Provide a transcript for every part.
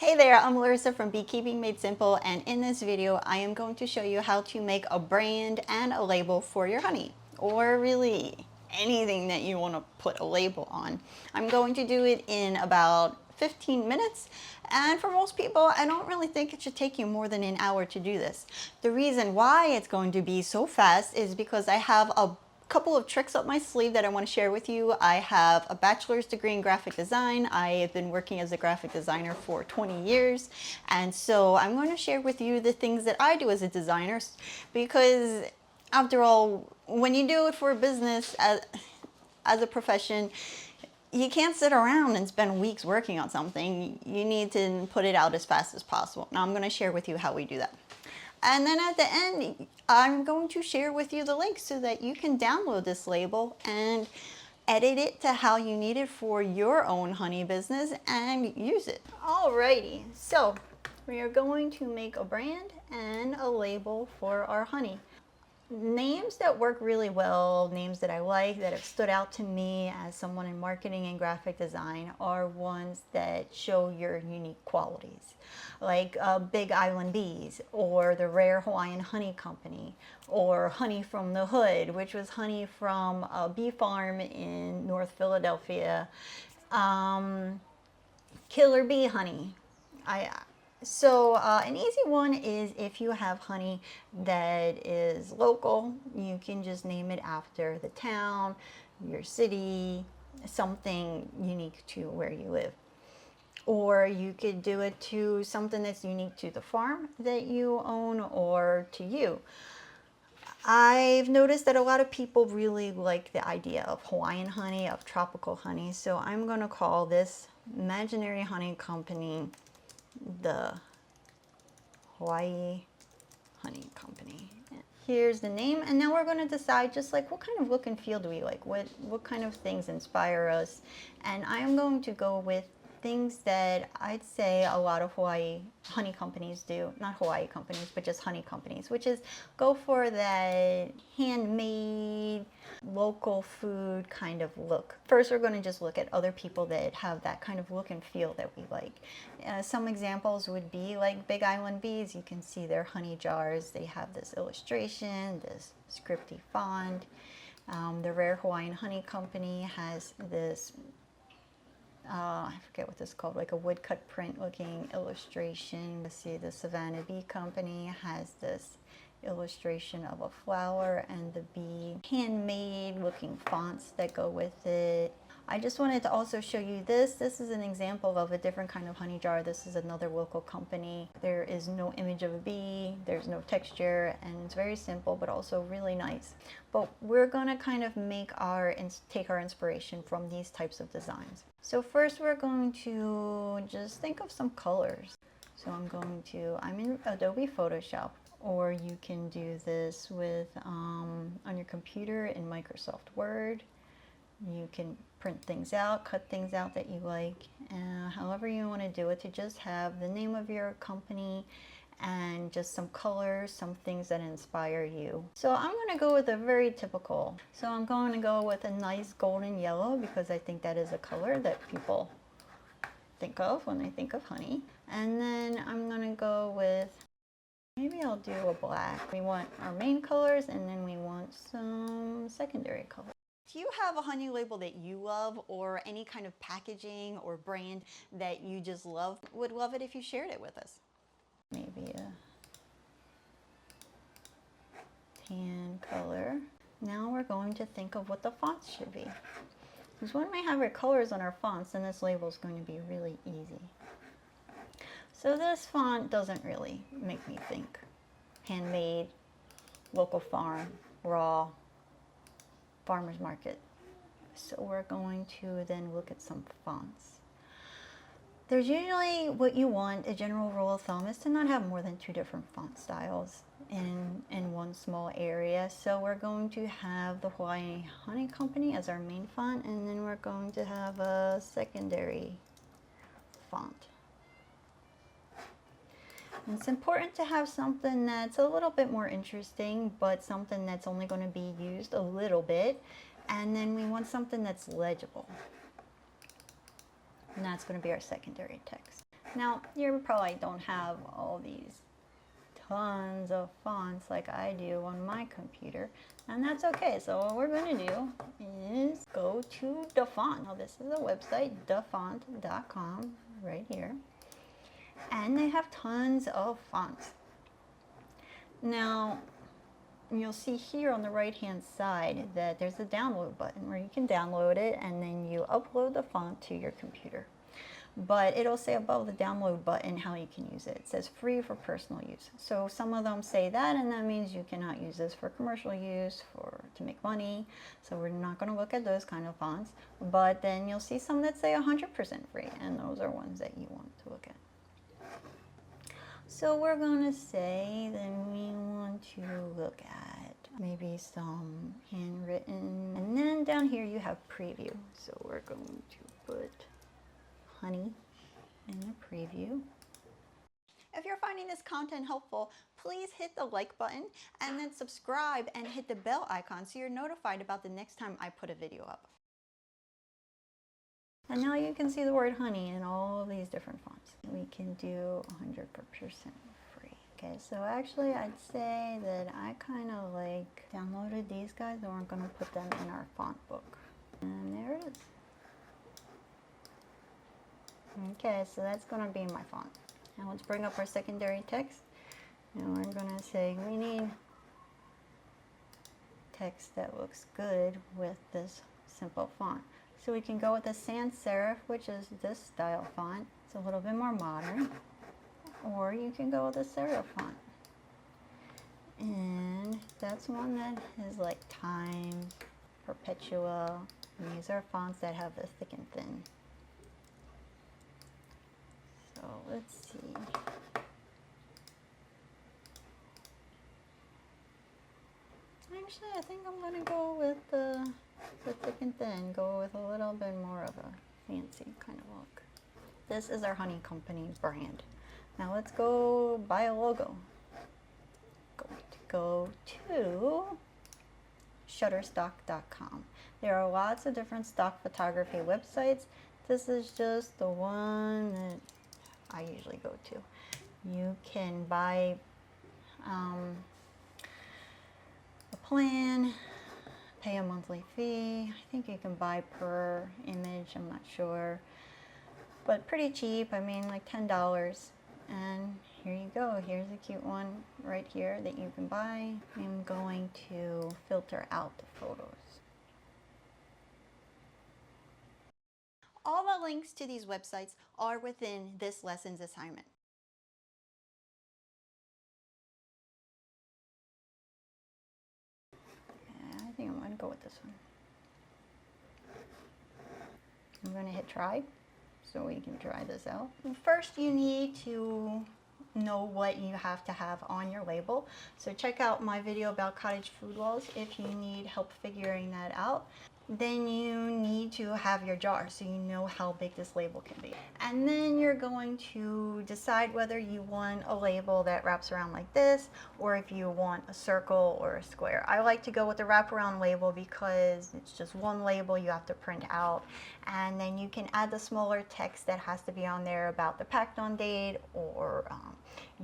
Hey there, I'm Larissa from Beekeeping Made Simple, and in this video I am going to show you how to make a brand and a label for your honey, or really anything that you want to put a label on. I'm going to do it in about 15 minutes, and for most people I don't really think it should take you more than an hour to do this. The reason why it's going to be so fast is because I have a couple of tricks up my sleeve that I want to share with you. I have a bachelor's degree in graphic design. I have been working as a graphic designer for 20 years. And so I'm going to share with you the things that I do as a designer, because after all, when you do it for a business as a profession, you can't sit around and spend weeks working on something. You need to put it out as fast as possible. Now I'm going to share with you how we do that. And then at the end, I'm going to share with you the link so that you can download this label and edit it to how you need it for your own honey business and use it. Alrighty, so we are going to make a brand and a label for our honey. Names that work really well, names that I like, that have stood out to me as someone in marketing and graphic design, are ones that show your unique qualities, like Big Island Bees, or the Rare Hawaiian Honey Company, or Honey from the Hood, which was honey from a bee farm in North Philadelphia, Killer Bee Honey. So an easy one is, if you have honey that is local, you can just name it after the town, your city, something unique to where you live. Or you could do it to something that's unique to the farm that you own or to you. I've noticed that a lot of people really like the idea of Hawaiian honey, of tropical honey, so I'm going to call this imaginary honey company the Hawaii Honey Company. Here's the name, and now we're going to decide just like what kind of look and feel do we like, what kind of things inspire us. And I'm going to go with things that I'd say a lot of Hawaii honey companies do, not Hawaii companies, but just honey companies, which is go for that handmade, local food kind of look. First, we're going to just look at other people that have that kind of look and feel that we like. Some examples would be like Big Island Bees. You can see their honey jars. They have this illustration, this scripty font. The Rare Hawaiian Honey Company has this I forget what this is called, like a woodcut print looking illustration. Let's see, the Savannah Bee Company has this illustration of a flower and the bee, handmade looking fonts that go with it. I just wanted to also show you this. This is an example of a different kind of honey jar. This is another local company. There is no image of a bee, there's no texture, and it's very simple but also really nice. But we're gonna kind of take our inspiration from these types of designs. So first we're going to just think of some colors. So I'm in Adobe Photoshop, or you can do this with on your computer in Microsoft Word. You can print things out, cut things out that you like, however you want to do it, to just have the name of your company and just some colors, some things that inspire you. So I'm going to go with a very typical. So I'm going to go with a nice golden yellow, because I think that is a color that people think of when they think of honey. And then I'm going to go with, maybe I'll do a black. We want our main colors, and then we want some secondary colors. Do you have a honey label that you love, or any kind of packaging or brand that you just love? Would love it if you shared it with us. Maybe a tan color. Now we're going to think of what the fonts should be. Because when we have our colors on our fonts, then this label is going to be really easy. So this font doesn't really make me think handmade, local farm, raw, farmer's market. So we're going to then look at some fonts. There's usually, what you want, a general rule of thumb is to not have more than 2 different font styles in one small area. So we're going to have the Hawaii Honey Company as our main font, and then we're going to have a secondary font. And it's important to have something that's a little bit more interesting, but something that's only going to be used a little bit. And then we want something that's legible. And that's going to be our secondary text. Now, you probably don't have all these tons of fonts like I do on my computer, and that's okay. So what we're going to do is go to DaFont. Now this is a website, dafont.com, right here, and they have tons of fonts. Now you'll see here on the right hand side that there's a download button where you can download it and then you upload the font to your computer. But it'll say above the download button how you can use it. It says free for personal use. So some of them say that, and that means you cannot use this for commercial use, to make money. So we're not going to look at those kind of fonts. But then you'll see some that say 100% free, and those are ones that you want to look at. So we're going to say then we want to look at maybe some handwritten, and then down here you have preview. So we're going to put honey in the preview. If you're finding this content helpful, please hit the like button and then subscribe and hit the bell icon so you're notified about the next time I put a video up. And now you can see the word honey in all of these different fonts. We can do 100% free. Okay, so actually I'd say that I kind of like downloaded these guys and we're going to put them in our font book. And there it is. Okay, so that's going to be my font. Now let's bring up our secondary text. And we're going to say we need text that looks good with this simple font. So we can go with the sans serif, which is this style font. It's a little bit more modern. Or you can go with the serif font. And that's one that is like Times, Perpetual. And these are fonts that have the thick and thin. So let's see. Actually, I think I'm going to go with the thick and thin. Go with a little bit more of a fancy kind of look. This is our Honey Company brand. Now let's go buy a logo. Go to shutterstock.com. There are lots of different stock photography websites. This is just the one that I usually go to. You can buy a plan, pay a monthly fee. I think you can buy per image, I'm not sure. But pretty cheap, I mean like $10. And here you go, here's a cute one right here that you can buy. I'm going to filter out the photos. All the links to these websites are within this lesson's assignment. I think I'm going to go with this one. I'm going to hit try so we can try this out. First, you need to know what you have to have on your label. So check out my video about cottage food walls if you need help figuring that out. Then you need to have your jar so you know how big this label can be. And then you're going to decide whether you want a label that wraps around like this or if you want a circle or a square. I like to go with the wraparound label because it's just one label you have to print out, and then you can add the smaller text that has to be on there about the packed on date or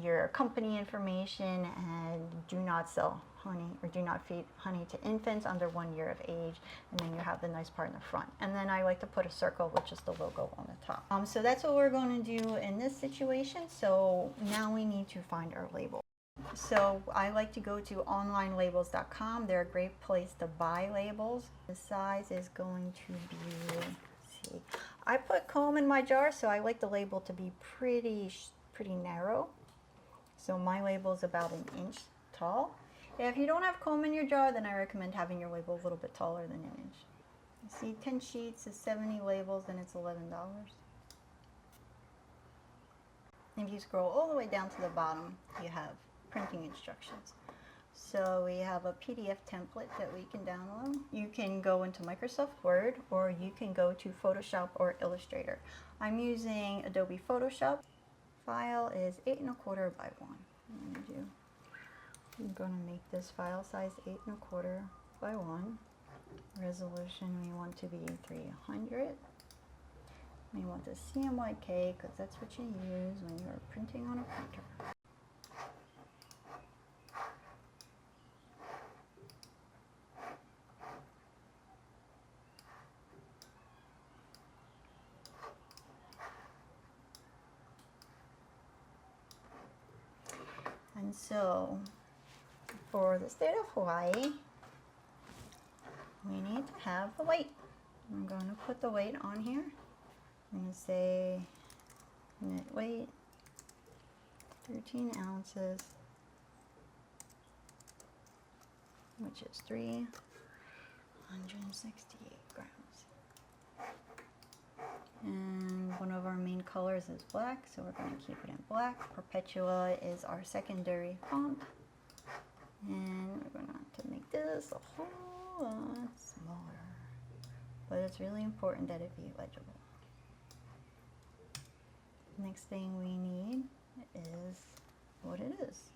your company information and do not sell honey or do not feed honey to infants under 1 year of age, and then you have the nice part in the front. And then I like to put a circle with just the logo on the top. So that's what we're going to do in this situation. So now we need to find our label. So I like to go to onlinelabels.com. They're a great place to buy labels. The size is going to be, let's see, I put comb in my jar, so I like the label to be pretty narrow. So my label is about 1 inch tall. If you don't have comb in your jar, then I recommend having your label a little bit taller than 1 inch. You see, 10 sheets is 70 labels and it's $11. If you scroll all the way down to the bottom, you have printing instructions. So we have a PDF template that we can download. You can go into Microsoft Word or you can go to Photoshop or Illustrator. I'm using Adobe Photoshop. File is 8 1/4 by 1. I'm going to make this file size 8 1/4 by 1. Resolution we want to be 300. You want the CMYK because that's what you use when you're printing on a printer. And so, for the state of Hawaii, we need to have the weight. I'm going to put the weight on here. I'm going to say net weight, 13 ounces, which is 368 grams. And one of our main colors is black, so we're going to keep it in black. Perpetua is our secondary font. And we're going to have to make this a whole lot smaller. But it's really important that it be legible. Next thing we need is what it is.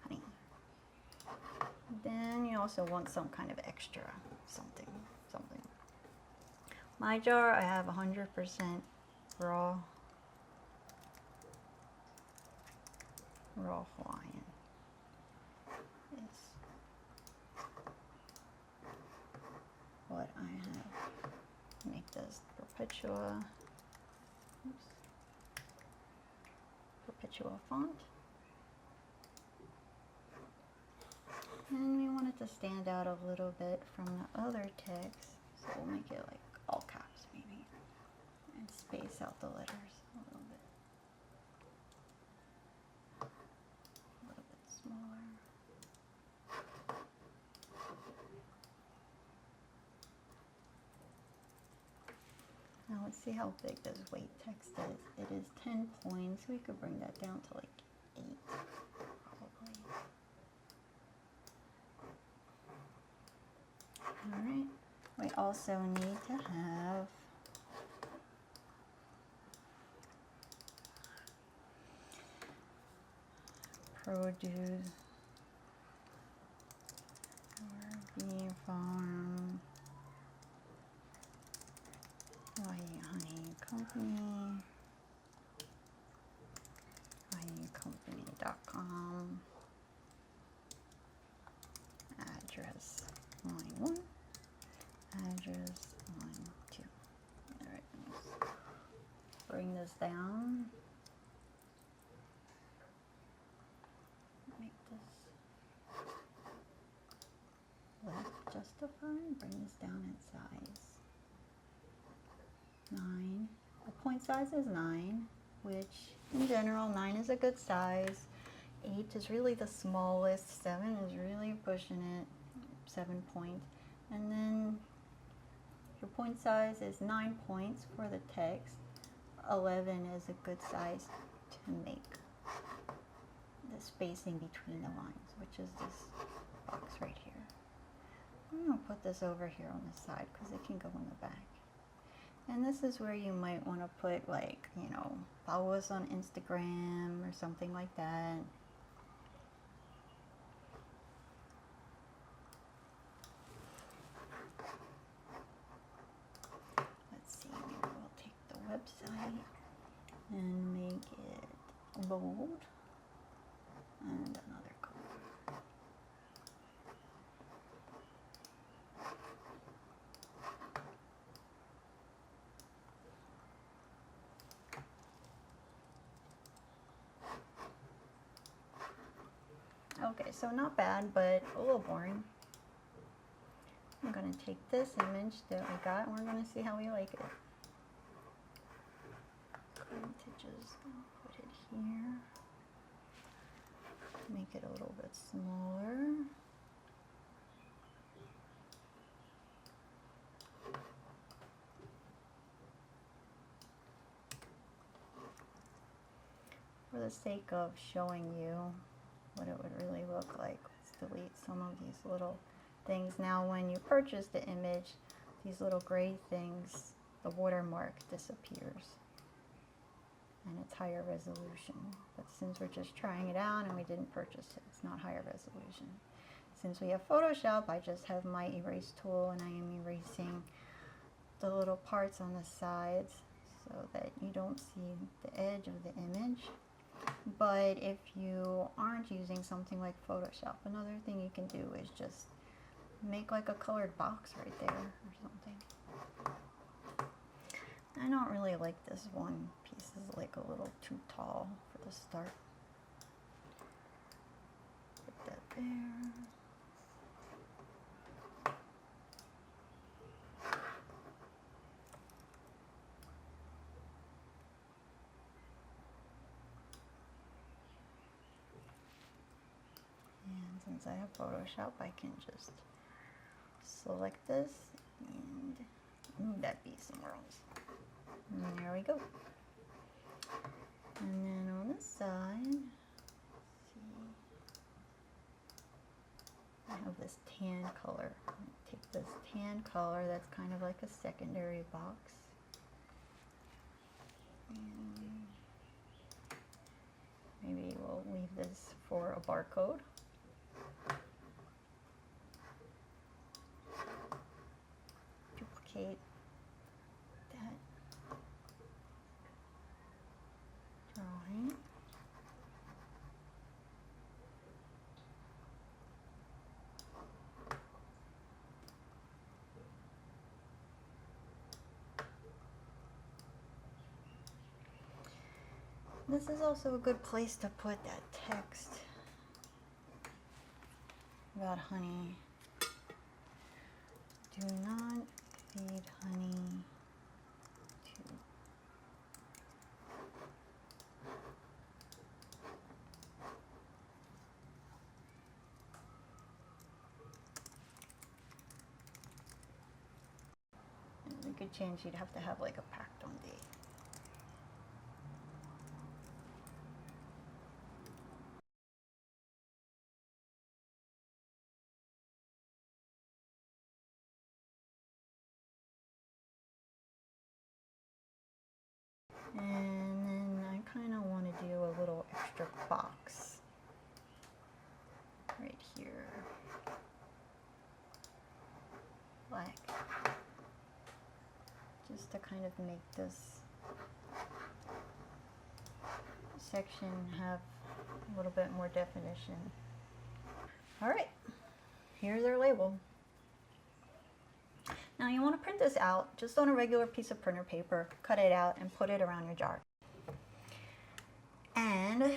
Honey. Then you also want some kind of extra something. My jar, I have 100% raw Hawaiian. It's what I have. Make this Perpetua, Perpetua font. And we want it to stand out a little bit from the other text, so we'll make it like all caps maybe, and space out the letters a little bit. A little bit smaller. Now let's see how big this weight text is. It is 10 points. We could bring that down to like 8 probably. Alright. We also need to have produce or bee farm Hawaii Honey Company, HawaiiCompany.com, address line 1, address line 2. Alright, let's bring this down. Make this left justified. Bring this down in size. 9. The point size is 9, which in general 9 is a good size. 8 is really the smallest. 7 is really pushing it. 7 points. And then your point size is 9 points for the text. 11 is a good size to make the spacing between the lines, which is this box right here. I'm going to put this over here on the side because it can go in the back. And this is where you might want to put, like, you know, follow us on Instagram or something like that. Let's see, maybe we'll take the website and make it bold and another color. Okay, so not bad, but a little boring. I'm going to take this image that we got and we're going to see how we like it. Going to just put it here. Make it a little bit smaller. For the sake of showing you what it would really look like, let's delete some of these little things. Now when you purchase the image, these little gray things, the watermark disappears. and it's higher resolution. But since we're just trying it out and we didn't purchase it, it's not higher resolution. Since we have Photoshop, I just have my erase tool and I am erasing the little parts on the sides so that you don't see the edge of the image. But if you aren't using something like Photoshop, another thing you can do is just make like a colored box right there or something. I don't really like this one piece, is like a little too tall for the start. Put that there. And since I have Photoshop, I can just select this and move that piece somewhere else. And there we go. And then on this side, see, I have this tan color. Take this tan color that's kind of like a secondary box. And maybe we'll leave this for a barcode. Duplicate that drawing. This is also a good place to put that text about honey. Do not feed honey to and a good chance you'd have to have like a packed on date. And then I kind of want to do a little extra box right here, black, just to kind of make this section have a little bit more definition. All right, here's our label. Now you want to print this out just on a regular piece of printer paper, cut it out and put it around your jar. And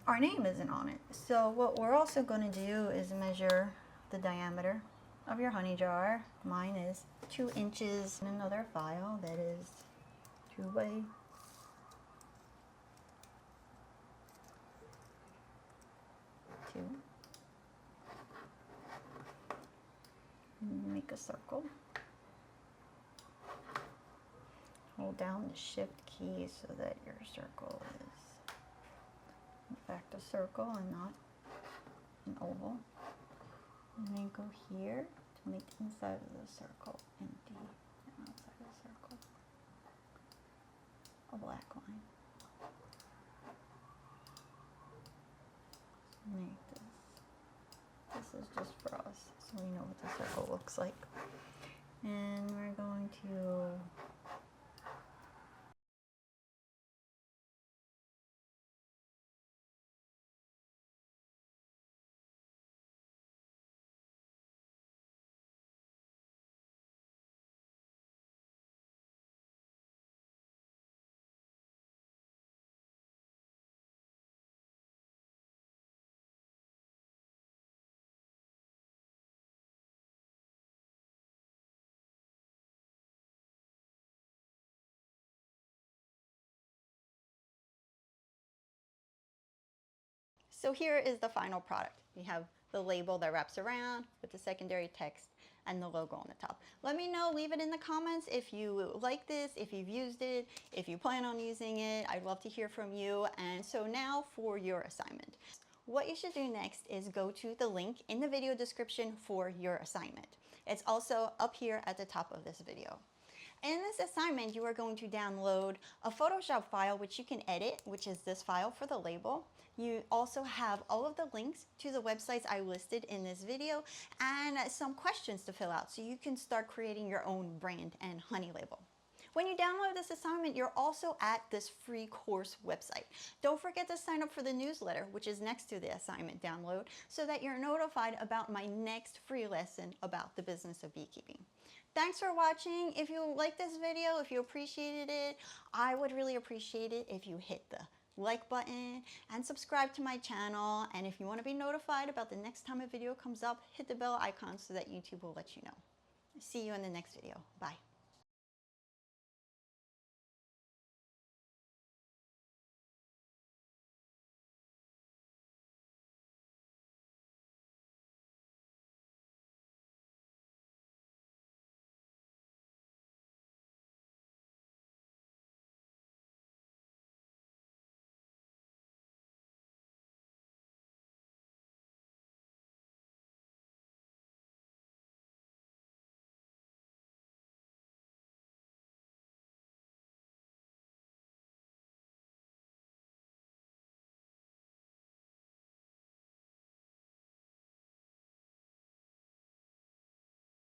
our name isn't on it. So what we're also going to do is measure the diameter of your honey jar. Mine is 2 inches. And another file that is 2 by 2. Make a circle. Hold down the shift key so that your circle is in fact a circle and not an oval. And then go here to make the inside of the circle empty and outside of the circle a black line. Make this. This is just for us, so we know what the circle looks like. And we're going to So here is the final product. We have the label that wraps around with the secondary text and the logo on the top. Let me know, leave it in the comments if you like this, if you've used it, if you plan on using it. I'd love to hear from you. And so now for your assignment. What you should do next is go to the link in the video description for your assignment. It's also up here at the top of this video. In this assignment, you are going to download a Photoshop file which you can edit, which is this file for the label. You also have all of the links to the websites I listed in this video and some questions to fill out so you can start creating your own brand and honey label. When you download this assignment, you're also at this free course website. Don't forget to sign up for the newsletter, which is next to the assignment download, so that you're notified about my next free lesson about the business of beekeeping. Thanks for watching. If you liked this video, if you appreciated it, I would really appreciate it if you hit the like button and subscribe to my channel. And if you want to be notified about the next time a video comes up, hit the bell icon so that YouTube will let you know. See you in the next video. Bye.